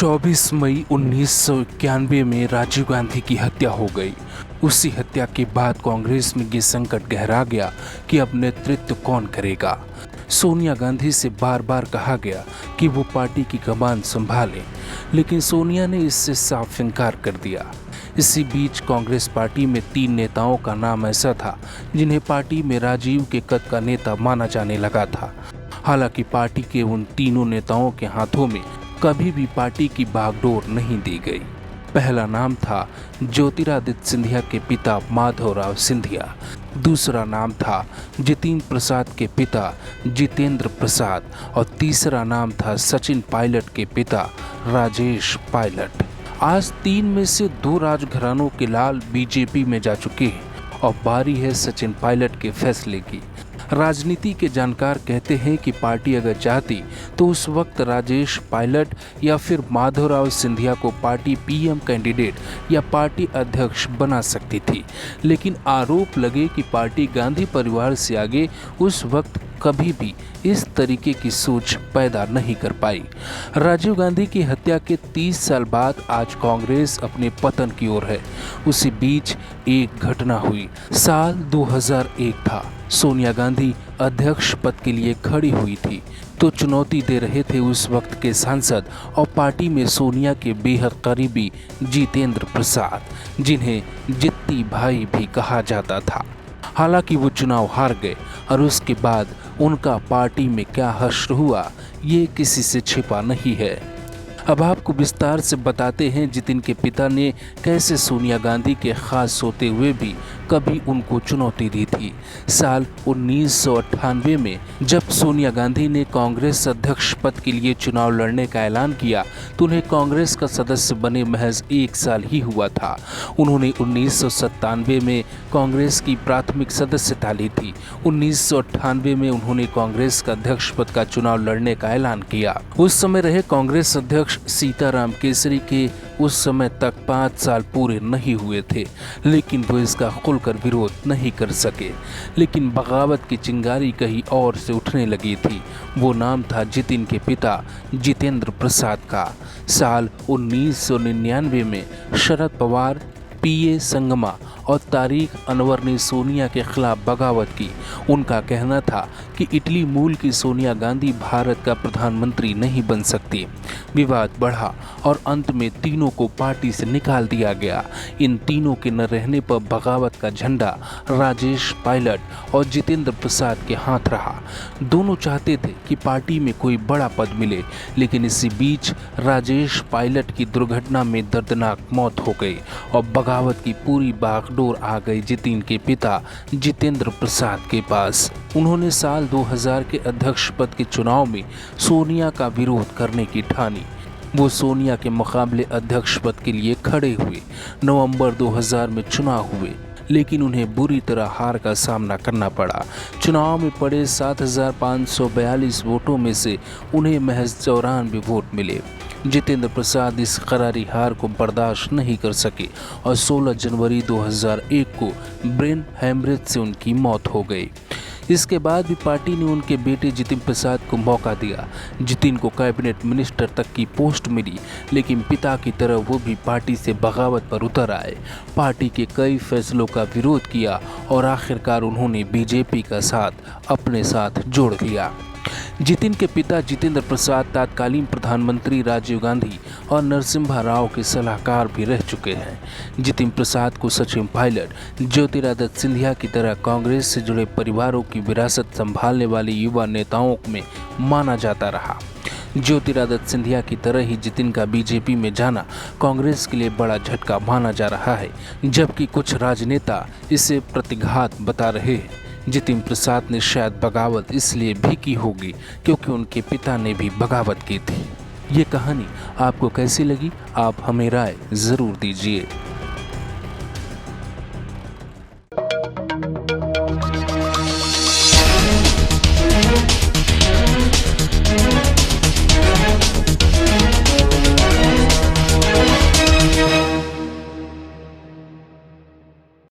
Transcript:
24 मई 1991 में राजीव गांधी की हत्या हो गई। उसी हत्या के बाद कांग्रेस में ये संकट गहरा गया कि अब नेतृत्व कौन करेगा। सोनिया गांधी से बार बार कहा गया कि वो पार्टी की कमान संभालें, लेकिन सोनिया ने इससे साफ इनकार कर दिया। इसी बीच कांग्रेस पार्टी में 3 नेताओं का नाम ऐसा था जिन्हें पार्टी में राजीव के कद का नेता माना जाने लगा था। हालांकि पार्टी के उन तीनों नेताओं के हाथों में कभी भी पार्टी की बागडोर नहीं दी गई। पहला नाम था ज्योतिरादित्य सिंधिया के पिता माधवराव सिंधिया। दूसरा नाम था जितिन प्रसाद के पिता जितेंद्र प्रसाद और तीसरा नाम था सचिन पायलट के पिता राजेश पायलट। आज 3 में से 2 राजघरानों के लाल बीजेपी में जा चुके हैं और बारी है सचिन पायलट के फैसले की। राजनीति के जानकार कहते हैं कि पार्टी अगर चाहती तो उस वक्त राजेश पायलट या फिर माधवराव सिंधिया को पार्टी पीएम कैंडिडेट या पार्टी अध्यक्ष बना सकती थी, लेकिन आरोप लगे कि पार्टी गांधी परिवार से आगे उस वक्त कभी भी इस तरीके की सोच पैदा नहीं कर पाई। राजीव गांधी की हत्या के 30 साल बाद आज कांग्रेस अपने पतन की ओर है। उसी बीच एक घटना हुई। साल 2001 था। सोनिया गांधी अध्यक्ष पद के लिए खड़ी हुई थी तो चुनौती दे रहे थे उस वक्त के सांसद और पार्टी में सोनिया के बेहद करीबी जितेंद्र प्रसाद, जिन्हें जित्ती भाई भी कहा जाता था। हालांकि वो चुनाव हार गए और उसके बाद उनका पार्टी में क्या हश्र हुआ ये किसी से छिपा नहीं है। अब आपको विस्तार से बताते हैं जितिन के पिता ने कैसे सोनिया गांधी के खास होते हुए भी कभी उनको चुनौती दी थी। साल 1998 में जब सोनिया गांधी ने कांग्रेस अध्यक्ष पद के लिए चुनाव लड़ने का ऐलान किया तो उन्हें कांग्रेस का सदस्य बने महज 1 साल ही हुआ था। उन्होंने 1997 में कांग्रेस की प्राथमिक सदस्यता ली थी। 1998 में उन्होंने कांग्रेस का अध्यक्ष पद का चुनाव लड़ने का ऐलान किया। उस समय रहे कांग्रेस अध्यक्ष सीताराम केसरी के उस समय तक 5 साल पूरे नहीं हुए थे, लेकिन वो इसका खुलकर विरोध नहीं कर सके। लेकिन बगावत की चिंगारी कहीं और से उठने लगी थी। वो नाम था जितिन के पिता जितेंद्र प्रसाद का। साल 1999 में शरद पवार, पीए संगमा और तारिक अनवर ने सोनिया के खिलाफ बगावत की। उनका कहना था कि इटली मूल की सोनिया गांधी भारत का प्रधानमंत्री नहीं बन सकती। विवाद बढ़ा और अंत में तीनों को पार्टी से निकाल दिया गया। इन तीनों के न रहने पर बगावत का झंडा राजेश पायलट और जितेंद्र प्रसाद के हाथ रहा। दोनों चाहते थे कि पार्टी में कोई बड़ा पद मिले, लेकिन इसी बीच राजेश पायलट की दुर्घटना में दर्दनाक मौत हो गई और बगावत की पूरी बागडोर आ गई जितिन के पिता जितेंद्र प्रसाद के पास। उन्होंने साल 2000 के अध्यक्ष पद के चुनाव में सोनिया का विरोध करने की ठानी। वो सोनिया के मुकाबले अध्यक्छ पद के लिए खड़े हुए। नवंबर 2000 में चुनाव हुए, लेकिन उन्हें बुरी तरह हार का सामना करना पड़ा। चुनाव में पड़े 7542 वोटों में से उन्हें महज 94 वोट मिले। जितेंद्र प्रसाद इस करारी हार को बर्दाश्त नहीं कर सके और 16 जनवरी 2001 को ब्रेन हैमरेज से उनकी मौत हो गई। इसके बाद भी पार्टी ने उनके बेटे जितिन प्रसाद को मौका दिया। जितिन को कैबिनेट मिनिस्टर तक की पोस्ट मिली, लेकिन पिता की तरह वो भी पार्टी से बगावत पर उतर आए। पार्टी के कई फैसलों का विरोध किया और आखिरकार उन्होंने बीजेपी का साथ अपने साथ जोड़ लिया। जितिन के पिता जितेंद्र प्रसाद तत्कालीन प्रधानमंत्री राजीव गांधी और नरसिम्हा राव के सलाहकार भी रह चुके हैं। जितिन प्रसाद को सचिन पायलट, ज्योतिरादित्य सिंधिया की तरह कांग्रेस से जुड़े परिवारों की विरासत संभालने वाले युवा नेताओं में माना जाता रहा। ज्योतिरादित्य सिंधिया की तरह ही जितिन का बीजेपी में जाना कांग्रेस के लिए बड़ा झटका माना जा रहा है, जबकि कुछ राजनेता इसे प्रतिघात बता रहे हैं। जितिन प्रसाद ने शायद बगावत इसलिए भी की होगी क्योंकि उनके पिता ने भी बगावत की थी। ये कहानी आपको कैसी लगी? आप हमें राय ज़रूर दीजिए।